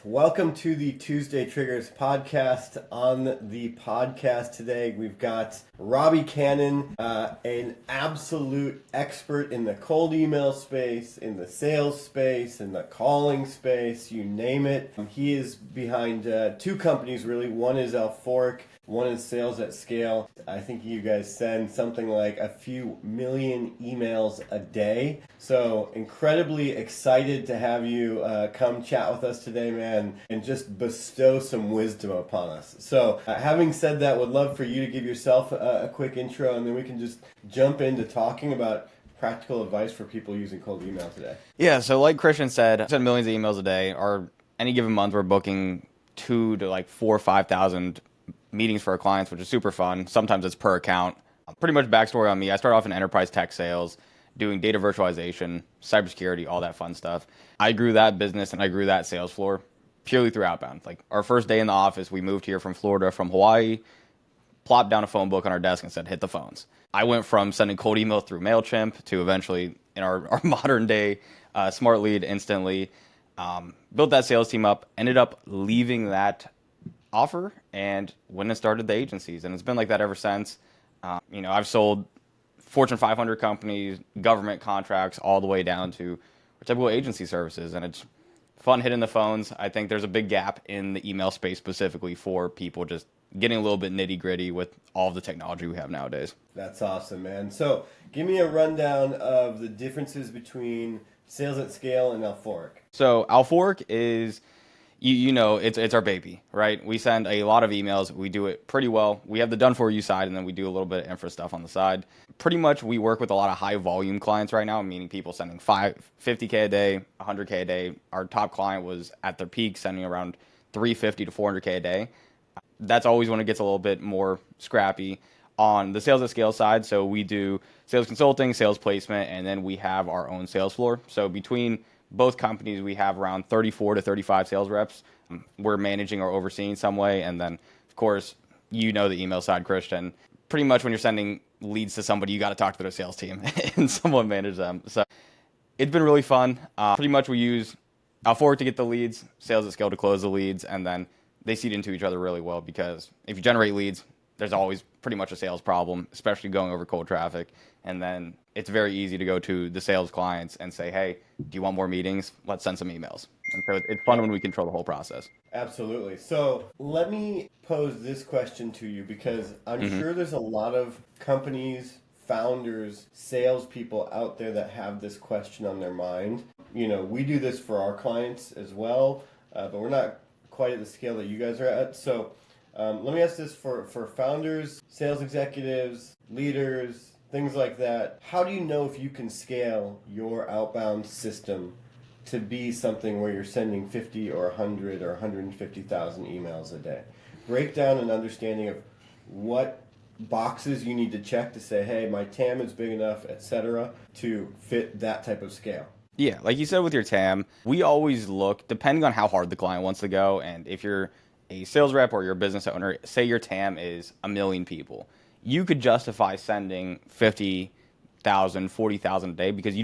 Welcome to the Tuesday Triggers podcast. On the podcast today, we've got Robby Cannon, an absolute expert in the cold email space, in the sales space, in the calling space, you name it. He is behind two companies, really. One is Alphorick, one is Salesatscale. I think you guys send something like a few million emails a day. So incredibly excited to have you come chat with us today, man, and just bestow some wisdom upon us. So having said that, would love for you to give yourself a quick intro, and then we can just jump into talking about practical advice for people using cold email today. Yeah, so like Christian said, I send millions of emails a day. Or any given month, we're booking 2 to 4 or 5,000 meetings for our clients, which is super fun. Sometimes it's per account. Pretty much backstory on me. I started off in enterprise tech sales, doing data virtualization, cybersecurity, all that fun stuff. I grew that business and I grew that sales floor purely through outbound. Like our first day in the office, we moved here from Florida, from Hawaii, plopped down a phone book on our desk and said, hit the phones. I went from sending cold email through MailChimp to eventually, in our modern day, Smart Lead instantly. Built that sales team up, ended up leaving that offer and went and started the agencies. And it's been like that ever since. I've sold Fortune 500 companies, government contracts, all the way down to typical agency services. And it's fun hitting the phones. I think there's a big gap in the email space specifically for people just getting a little bit nitty gritty with all of the technology we have nowadays. That's awesome, man. So give me a rundown of the differences between Salesatscale and Alphorick. So Alphorick is, it's our baby, right? We send a lot of emails. We do it pretty well. We have the done for you side, and then we do a little bit of infra stuff on the side. Pretty much we work with a lot of high volume clients right now, meaning people sending 50K a day, 100K a day. Our top client was at their peak sending around 350 to 400K a day. That's always when it gets a little bit more scrappy. On the Salesatscale side, so we do sales consulting, sales placement, and then we have our own sales floor. So between both companies, we have around 34 to 35 sales reps. We're managing or overseeing some way. And then, of course, the email side, Christian. Pretty much when you're sending leads to somebody, you got to talk to their sales team and someone manage them. So it's been really fun. Pretty much we use Alphorick to get the leads, Salesatscale to close the leads, and then they feed into each other really well because if you generate leads, there's always pretty much a sales problem, especially going over cold traffic. And then it's very easy to go to the sales clients and say, hey, do you want more meetings? Let's send some emails. And so it's fun when we control the whole process. Absolutely. So let me pose this question to you because I'm sure there's a lot of companies, founders, salespeople out there that have this question on their mind. We do this for our clients as well, but we're not quite at the scale that you guys are at. So let me ask this for founders, sales executives, leaders, things like that. How do you know if you can scale your outbound system to be something where you're sending 50 or 100 or 150,000 emails a day? Break down an understanding of what boxes you need to check to say, hey, my TAM is big enough, etc., to fit that type of scale. Yeah, like you said with your TAM, we always look, depending on how hard the client wants to go, and if you're a sales rep or you're a business owner, say your TAM is 1 million people. You could justify sending 50,000, 40,000 a day because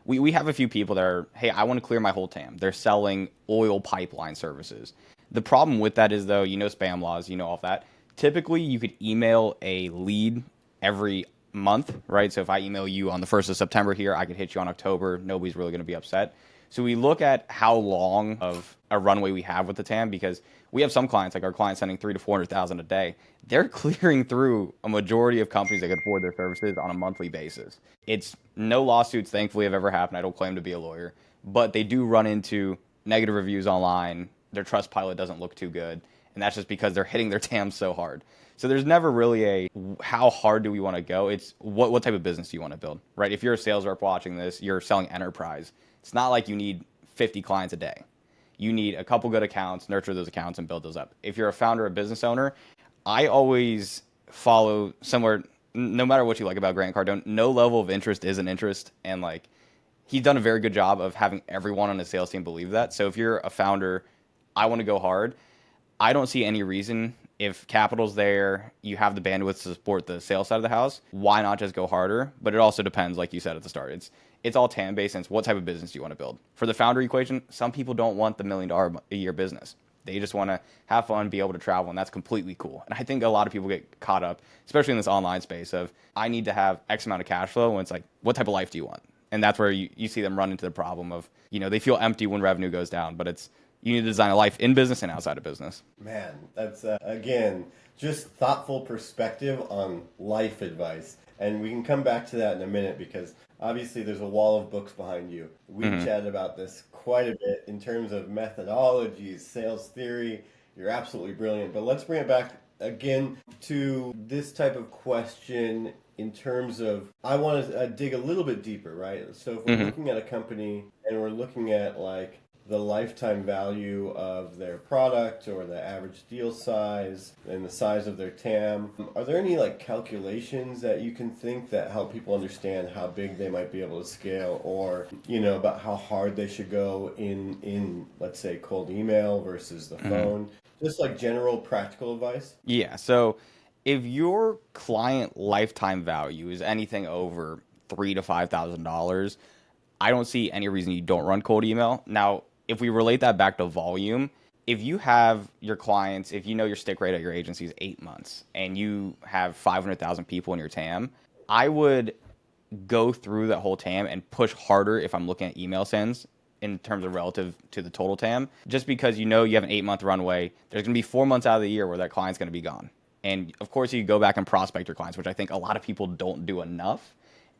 we have a few people that are, hey, I want to clear my whole TAM. They're selling oil pipeline services. The problem with that is, though, spam laws, all of that. Typically, you could email a lead every month, right? So if I email you on the 1st of September here, I could hit you on October. Nobody's really going to be upset. So we look at how long of a runway we have with the TAM because we have some clients, like our clients sending 300,000 to 400,000 a day. They're clearing through a majority of companies that can afford their services on a monthly basis. It's no lawsuits, thankfully, have ever happened. I don't claim to be a lawyer, but they do run into negative reviews online. Their Trustpilot doesn't look too good, and that's just because they're hitting their TAM so hard. So there's never really a how hard do we want to go. It's what type of business do you want to build, right? If you're a sales rep watching this, you're selling enterprise. It's not like you need 50 clients a day. You need a couple good accounts, nurture those accounts, and build those up. If you're a founder or a business owner, I always follow somewhere, no matter what you like about Grant Cardone, no level of interest is an interest. And he's done a very good job of having everyone on his sales team believe that. So if you're a founder, I want to go hard. I don't see any reason if capital's there, you have the bandwidth to support the sales side of the house, why not just go harder? But it also depends, like you said at the start. it's all TAM based, and it's what type of business do you want to build. For the founder equation, some people don't want the $1 million a year business. They just want to have fun, be able to travel, and that's completely cool. And I think a lot of people get caught up, especially in this online space, of I need to have X amount of cash flow, and it's like, what type of life do you want? And that's where you see them run into the problem of, they feel empty when revenue goes down, but it's, you need to design a life in business and outside of business. Man, that's, again, just thoughtful perspective on life advice. And we can come back to that in a minute because obviously there's a wall of books behind you. We've chatted about this quite a bit in terms of methodologies, sales theory. You're absolutely brilliant. But let's bring it back again to this type of question in terms of, I want to dig a little bit deeper, right? So if we're looking at a company and we're looking at like the lifetime value of their product or the average deal size and the size of their TAM, are there any like calculations that you can think that help people understand how big they might be able to scale, or about how hard they should go in let's say cold email versus the phone? Just like general practical advice. Yeah, so if your client lifetime value is anything over $3,000 to $5,000, I don't see any reason you don't run cold email. Now, if we relate that back to volume, if you have your clients, if you know your stick rate at your agency is 8 months and you have 500,000 people in your TAM, I would go through that whole TAM and push harder if I'm looking at email sends in terms of relative to the total TAM, just because you have an 8-month runway. There's going to be 4 months out of the year where that client's going to be gone. And of course, you go back and prospect your clients, which I think a lot of people don't do enough,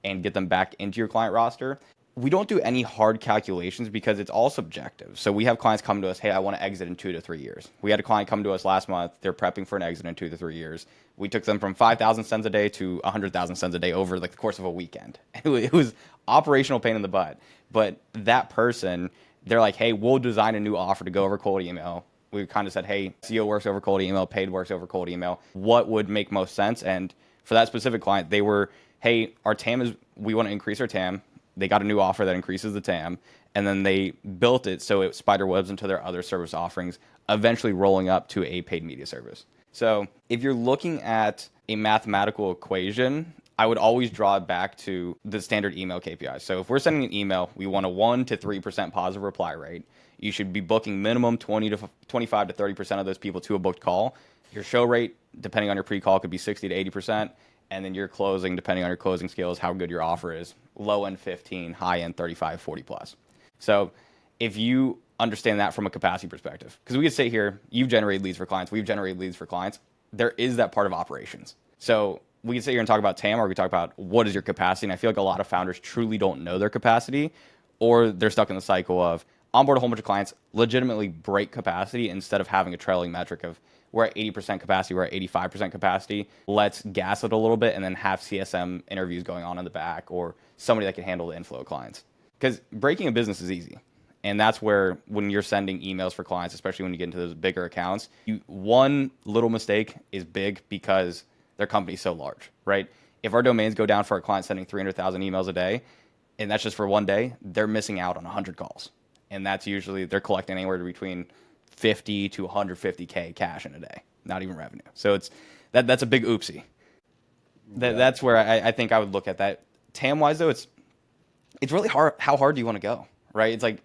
and get them back into your client roster. We don't do any hard calculations because it's all subjective. So we have clients come to us, hey, I want to exit in 2 to 3 years. We had a client come to us last month. They're prepping for an exit in 2 to 3 years. We took them from 5,000 cents a day to 100,000 cents a day over the course of a weekend. It was operational pain in the butt. But that person, they're like, hey, we'll design a new offer to go over cold email. We kind of said, hey, SEO works over cold email, paid works over cold email. What would make most sense? And for that specific client, they were, hey, our TAM is, we want to increase our TAM. They got a new offer that increases the TAM, and then they built it so it spider webs into their other service offerings, eventually rolling up to a paid media service. So if you're looking at a mathematical equation, I would always draw it back to the standard email KPIs. So if we're sending an email, we want a 1 to 3% positive reply rate. You should be booking minimum 20 to 25 to 30% of those people to a booked call. Your show rate, depending on your pre-call, could be 60 to 80%. And then your closing, depending on your closing skills, how good your offer is, low end 15, high end 35, 40 plus. So if you understand that from a capacity perspective, because we could sit here, you've generated leads for clients, we've generated leads for clients, there is that part of operations. So we can sit here and talk about TAM, or we talk about what is your capacity. And I feel like a lot of founders truly don't know their capacity, or they're stuck in the cycle of onboard a whole bunch of clients, legitimately break capacity instead of having a trailing metric of we're at 80% capacity, we're at 85% capacity. Let's gas it a little bit and then have CSM interviews going on in the back, or somebody that can handle the inflow of clients. Because breaking a business is easy. And that's where when you're sending emails for clients, especially when you get into those bigger accounts, one little mistake is big because their company's so large, right? If our domains go down for a client sending 300,000 emails a day, and that's just for one day, they're missing out on 100 calls. And that's usually, they're collecting anywhere between 50 to 150K cash in a day, not even revenue. So that's a big oopsie. That's where I think I would look at that. TAM wise though, it's really hard. How hard do you want to go, right? It's like,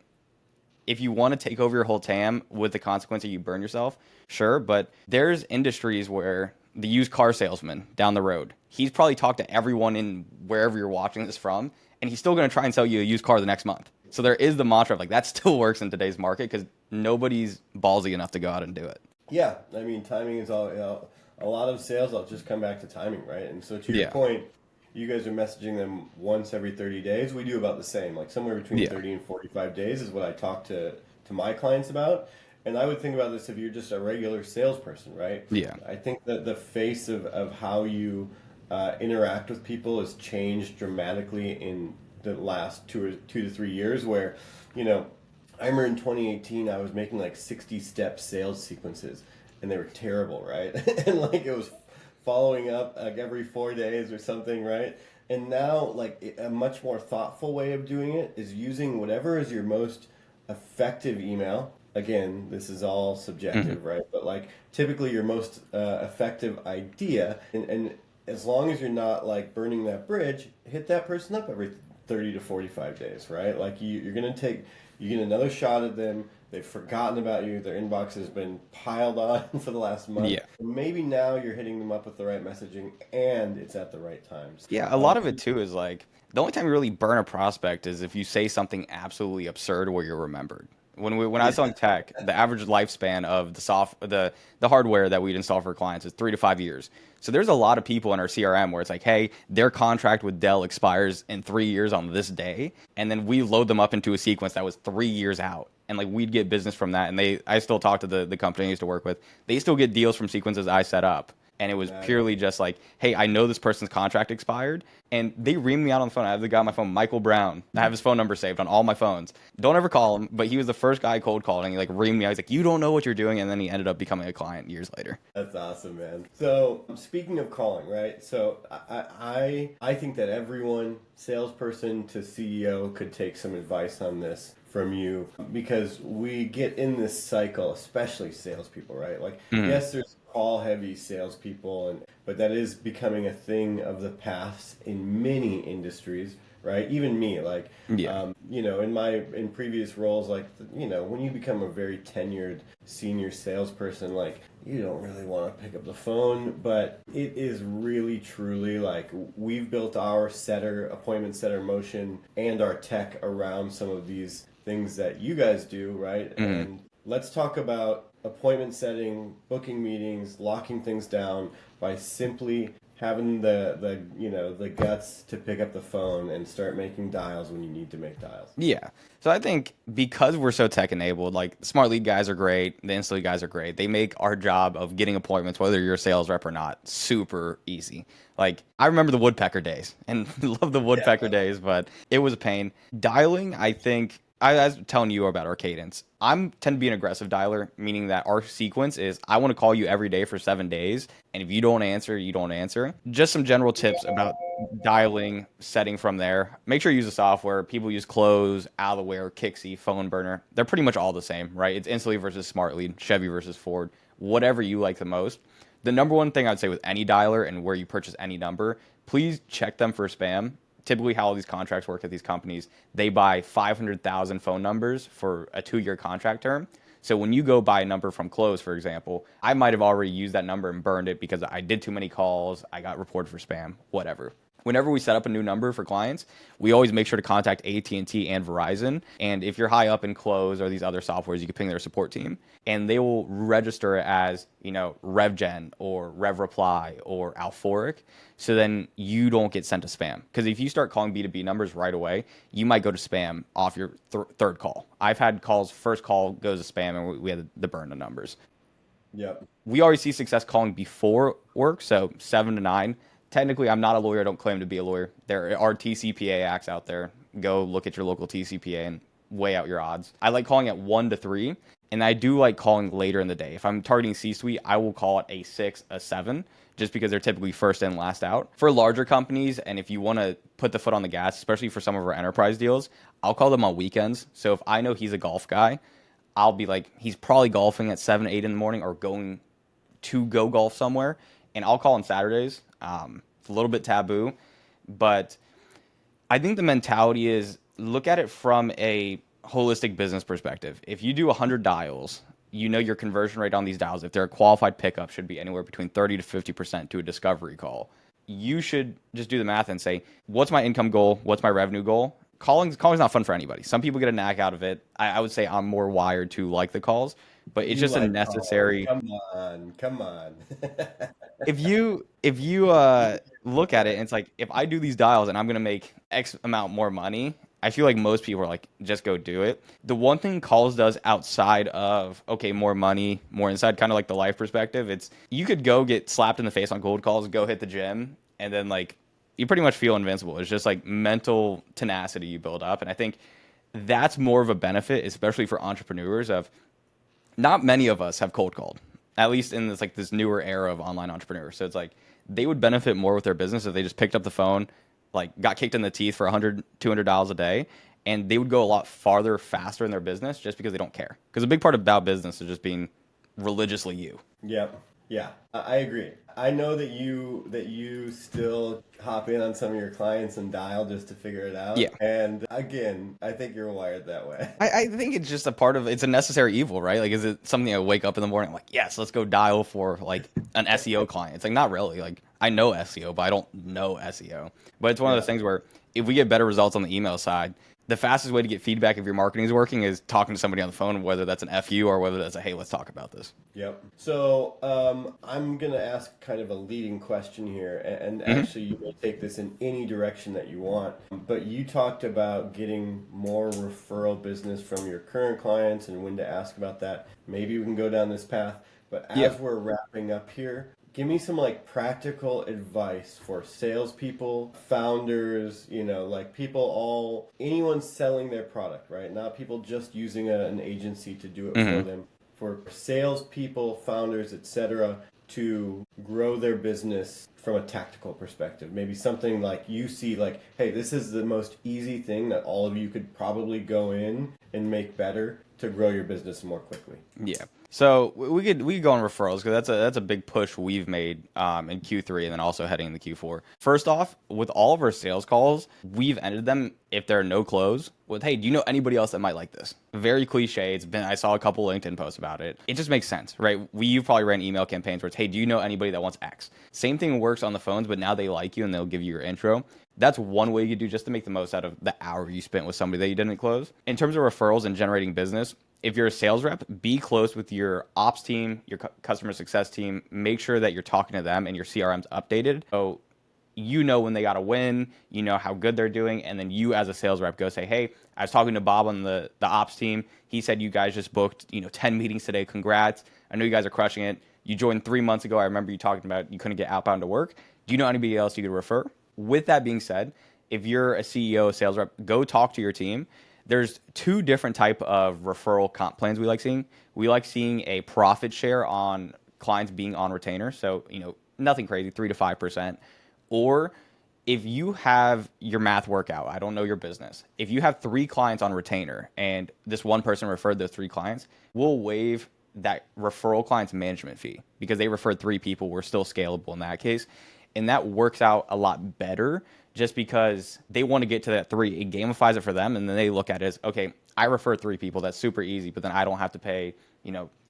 if you want to take over your whole TAM with the consequence that you burn yourself, sure. But there's industries where the used car salesman down the road, he's probably talked to everyone in wherever you're watching this from, and he's still going to try and sell you a used car the next month. So there is the mantra of like, that still works in today's market because nobody's ballsy enough to go out and do it. Yeah, I mean, timing is all. A lot of sales, I'll just come back to timing, right? And so to your point, you guys are messaging them once every 30 days. We do about the same, like somewhere between 30 and 45 days is what I talk to my clients about. And I would think about this if you're just a regular salesperson, right? Yeah. I think that the face of how you interact with people has changed dramatically in the last 2 to 3 years, where, I remember in 2018, I was making like 60-step sales sequences, and they were terrible, right? And like it was following up like every 4 days or something, right? And now, like a much more thoughtful way of doing it is using whatever is your most effective email. Again, this is all subjective, right? But like typically your most effective idea, and as long as you're not like burning that bridge, hit that person up every 30 to 45 days, right? Like you're going to you get another shot at them. They've forgotten about you. Their inbox has been piled on for the last month. Yeah. Maybe now you're hitting them up with the right messaging and it's at the right times. Yeah, a lot of it too is like the only time you really burn a prospect is if you say something absolutely absurd where you're remembered. When I was selling tech, the average lifespan of the hardware that we'd install for clients is 3 to 5 years. So there's a lot of people in our CRM where it's like, hey, their contract with Dell expires in 3 years on this day, and then we load them up into a sequence that was 3 years out. And like we'd get business from that, and I still talk to the company I used to work with. They still get deals from sequences I set up. And it was purely just like, hey, I know this person's contract expired. And they reamed me out on the phone. I have the guy on my phone, Michael Brown. I have his phone number saved on all my phones. Don't ever call him, but he was the first guy cold called, and he like reamed me out. He's like, you don't know what you're doing. And then he ended up becoming a client years later. That's awesome, man. So speaking of calling, right? So I think that everyone, salesperson to CEO, could take some advice on this from you, because we get in this cycle, especially salespeople, right? Like, yes, there's call heavy salespeople, but that is becoming a thing of the past in many industries, right? Even me, like, you know, in previous roles, like, you know, when you become a very tenured senior salesperson, like, you don't really want to pick up the phone, but it is really truly like we've built our appointment setter motion and our tech around some of these things that you guys do, right? And let's talk about appointment setting, booking meetings, locking things down by simply having the guts to pick up the phone and start making dials when you need to make dials. Yeah. So I think because we're so tech enabled, like smart lead guys are great, the instant lead guys are great. They make our job of getting appointments, whether you're a sales rep or not, super easy. Like I remember the woodpecker days and love the woodpecker days, but it was a pain. Dialing, I think I was telling you about our cadence. I tend to be an aggressive dialer, meaning that our sequence is I want to call you every day for 7 days. And if you don't answer, you don't answer. Just some general tips about dialing, setting from there. Make sure you use the software. People use Close, Alphorick, Kixie, Phone Burner. They're pretty much all the same, right? It's Instantly versus Smart Lead, Chevy versus Ford, whatever you like the most. The number one thing I'd say with any dialer and where you purchase any number, please check them for spam. Typically how all these contracts work at these companies, they buy 500,000 phone numbers for a 2-year contract term. So when you go buy a number from Close, for example, I might have already used that number and burned it because I did too many calls, I got reported for spam, whatever. Whenever we set up a new number for clients, we always make sure to contact AT&T and Verizon. And if you're high up in Close or these other softwares, you can ping their support team, and they will register it as, you know, RevGen or RevReply or Alphorick. So then you don't get sent to spam. Because if you start calling B2B numbers right away, you might go to spam off your third call. I've had calls, first call goes to spam, and we had to burn the numbers. Yep. We always see success calling before work, so 7 to 9. Technically, I'm not a lawyer. I don't claim to be a lawyer. There are TCPA acts out there. Go look at your local TCPA and weigh out your odds. I like calling at 1 to 3, and I do like calling later in the day. If I'm targeting C-suite, I will call it a 6, a 7, just because they're typically first in, last out. For larger companies, and if you want to put the foot on the gas, especially for some of our enterprise deals, I'll call them on weekends. So if I know he's a golf guy, I'll be like, he's probably golfing at 7, 8 in the morning or going to go golf somewhere, and I'll call on Saturdays. It's a little bit taboo, but I think the mentality is look at it from a holistic business perspective. If you do 100 dials, you know your conversion rate on these dials, if they're a qualified pickup, should be anywhere between 30 to 50% to a discovery call. You should just do the math and say, what's my income goal? What's my revenue goal? Calling's not fun for anybody. Some people get a knack out of it. I would say I'm more wired to like the calls, but it's just a necessary. Come on. If you look at it and it's like, if I do these dials and I'm gonna make X amount more money, I feel like most people are like, just go do it. The one thing calls does outside of, okay, more money, more inside, kind of like the life perspective, it's you could go get slapped in the face on cold calls, go hit the gym, and then like you pretty much feel invincible. It's just like mental tenacity you build up. And I think that's more of a benefit, especially for entrepreneurs, of not many of us have cold called, at least in this newer era of online entrepreneurs. So it's like they would benefit more with their business if they just picked up the phone, like got kicked in the teeth for $100, $200 a day, and they would go a lot farther, faster in their business just because they don't care. Because a big part about business is just being religiously you. Yep. Yeah, I agree. I know that you still hop in on some of your clients and dial just to figure it out. Yeah. And again, I think you're wired that way. I think it's just a part of it's a necessary evil, right? Like, is it something I wake up in the morning, I'm like, yes, let's go dial for like an SEO client? It's like, not really. Like, I know SEO, but I don't know SEO. But it's one of Yeah. those things where if we get better results on the email side, the fastest way to get feedback if your marketing is working is talking to somebody on the phone, whether that's an FU or whether that's a, hey, let's talk about this. Yep. So I'm going to ask kind of a leading question here, and Hmm. actually, you may take this in any direction that you want. But you talked about getting more referral business from your current clients and when to ask about that. Maybe we can go down this path. But Yeah. as we're wrapping up here, give me some like practical advice for salespeople, founders, like anyone selling their product, right? Not people just using an agency to do it for Hmm. them, for salespeople, founders, etc., to grow their business from a tactical perspective. Maybe something like you see, like, hey, this is the most easy thing that all of you could probably go in and make better to grow your business more quickly. Yeah. So we could go on referrals because that's a big push we've made in Q3 and then also heading into Q4. First off, with all of our sales calls, we've ended them if there are no close with, hey, do you know anybody else that might like this? Very cliche. I saw a couple LinkedIn posts about it. It just makes sense, right? You've probably ran email campaigns where it's, hey, do you know anybody that wants X? Same thing works on the phones, but now they like you and they'll give you your intro. That's one way you could do just to make the most out of the hour you spent with somebody that you didn't close. In terms of referrals and generating business, if you're a sales rep, be close with your ops team, your customer success team. Make sure that you're talking to them and your CRM's updated. So you know when they got a win, you know how good they're doing, and then you as a sales rep go say, hey, I was talking to Bob on the ops team. He said you guys just booked 10 meetings today. Congrats. I know you guys are crushing it. You joined 3 months ago. I remember you talking about you couldn't get outbound to work. Do you know anybody else you could refer? With that being said, if you're a CEO, a sales rep, go talk to your team. There's two different type of referral comp plans we like seeing. We like seeing a profit share on clients being on retainer. So, nothing crazy, 3 to 5%. Or if you have your math workout, I don't know your business. If you have 3 clients on retainer and this one person referred those 3 clients, we'll waive that referral client's management fee because they referred 3 people. We're still scalable in that case. And that works out a lot better just because they want to get to that 3. It gamifies it for them. And then they look at it as, okay, I refer 3 people. That's super easy. But then I don't have to pay,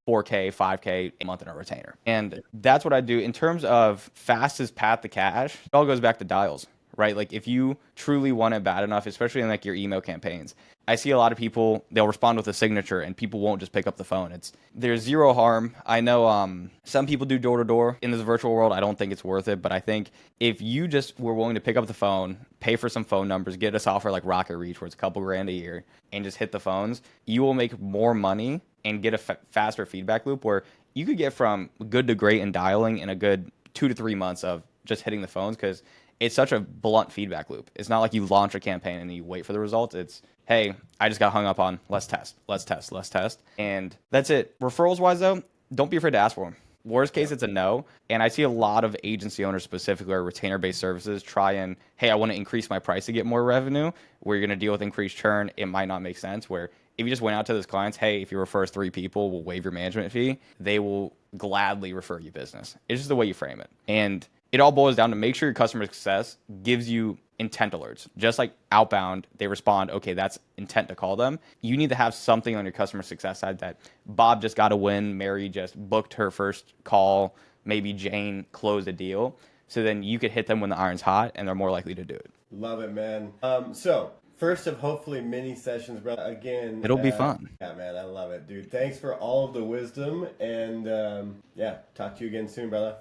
4K, 5K a month in a retainer. And that's what I do. In terms of fastest path to cash, it all goes back to dials, right? Like if you truly want it bad enough, especially in like your email campaigns, I see a lot of people, they'll respond with a signature and people won't just pick up the phone. There's zero harm. I know some people do door to door in this virtual world. I don't think it's worth it, but I think if you just were willing to pick up the phone, pay for some phone numbers, get a software like Rocket Reach where it's a couple grand a year and just hit the phones, you will make more money and get a faster feedback loop where you could get from good to great in dialing in a good 2 to 3 months of just hitting the phones because it's such a blunt feedback loop. It's not like you launch a campaign and you wait for the results. It's, hey, I just got hung up on. Let's test, let's test, let's test. And that's it. Referrals wise, though, don't be afraid to ask for them. Worst case, it's a no. And I see a lot of agency owners specifically or retainer based services try and, hey, I want to increase my price to get more revenue. Where you're going to deal with increased churn. It might not make sense. Where if you just went out to those clients, hey, if you refer 3 people, we'll waive your management fee. They will gladly refer you business. It's just the way you frame it. And it all boils down to make sure your customer success gives you intent alerts. Just like outbound, they respond, okay, that's intent to call them. You need to have something on your customer success side that Bob just got a win, Mary just booked her first call, maybe Jane closed a deal. So then you could hit them when the iron's hot and they're more likely to do it. Love it, man. So first of hopefully many sessions, brother. Again, It'll be fun. yeah, man, I love it, dude. Thanks for all of the wisdom, and yeah, talk to you again soon, brother.